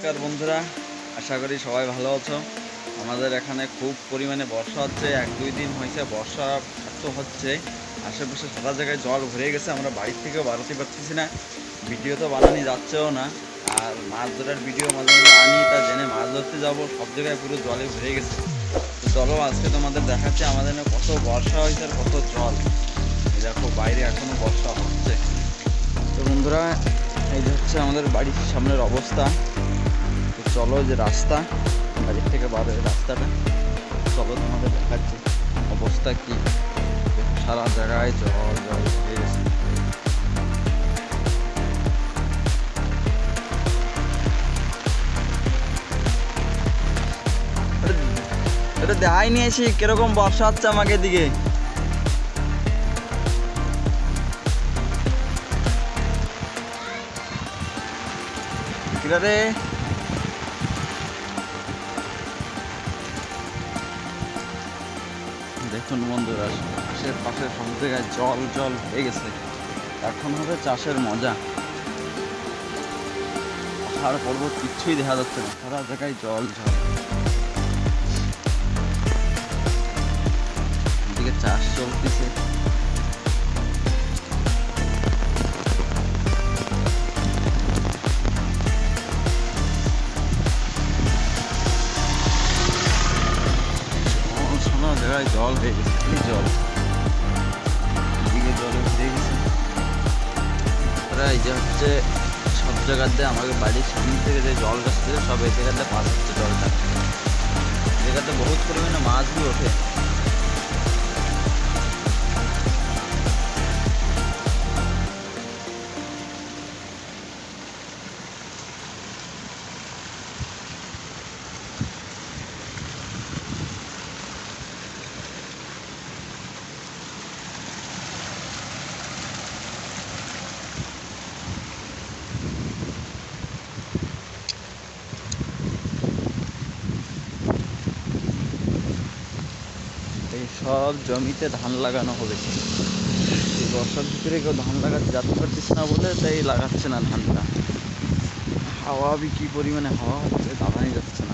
নমস্কার বন্ধুরা, আশা করি সবাই ভালো আছো। আমাদের এখানে খুব পরিমাণে বর্ষা হচ্ছে। 1-2 দিন হয়েছে বর্ষা এত হচ্ছে, আশেপাশে সারা জায়গায় জল ভরে গেছে। আমরা বাড়ির থেকেও বাড়াতে পারতেছি না, ভিডিও তো বানানি যাচ্ছেও না। আর মাছ ধরার ভিডিও মাঝে মাঝে আনি, তা জেনে মাছ ধরতে যাবো, সব জায়গায় পুরো জলে ভরে গেছে। তো চলো আজকে তোমাদের দেখাচ্ছি আমাদের কত বর্ষা হয়েছে আর কত জল। দেখো বাইরে এখনো বর্ষা হচ্ছে। তো বন্ধুরা, এই যে হচ্ছে আমাদের বাড়ির সামনের অবস্থা। তো চলো, যে রাস্তা বাড়ির থেকে বার হয়ে রাস্তাটা, চলো তোমাদের দেখাচ্ছি অবস্থা কি। সারা জায়গায় জল জল হয়ে গেছে। এটা দেখাই নিয়ে এসি কিরকম বর্ষা হচ্ছে আমাকে দিকে। কিরে দেখুন বন্ধুরা, আশেপাশে সব জায়গায় জল জল হয়ে গেছে। এখন হবে চাষের মজা। পাহাড় পর্বত কিচ্ছুই দেখা যাচ্ছে না, সারা জায়গায় জল জল। এদিকে চাষ চলতেছে। সারা জায়গায় জল হয়ে গেছে, খালি জল। এদিকে জলে ভরে গেছে। এই যে হচ্ছে সব জায়গাতে আমাদের বাড়ির সামনে থেকে যে জল আসছে, সব এই জায়গাতে পাস হচ্ছে জলটা। এই জায়গাতে বহুত পরিমাণে মাছগুলো ওঠে। এই সব জমিতে ধান লাগানো হবে। এই বর্ষার ভিতরে কেউ ধান লাগাতে যেতে পারতেছে না বলে তাই লাগাচ্ছে না ধানটা। হাওয়া কি পরিমাণে হাওয়া হচ্ছে, দাঁড়ানো যাচ্ছে না।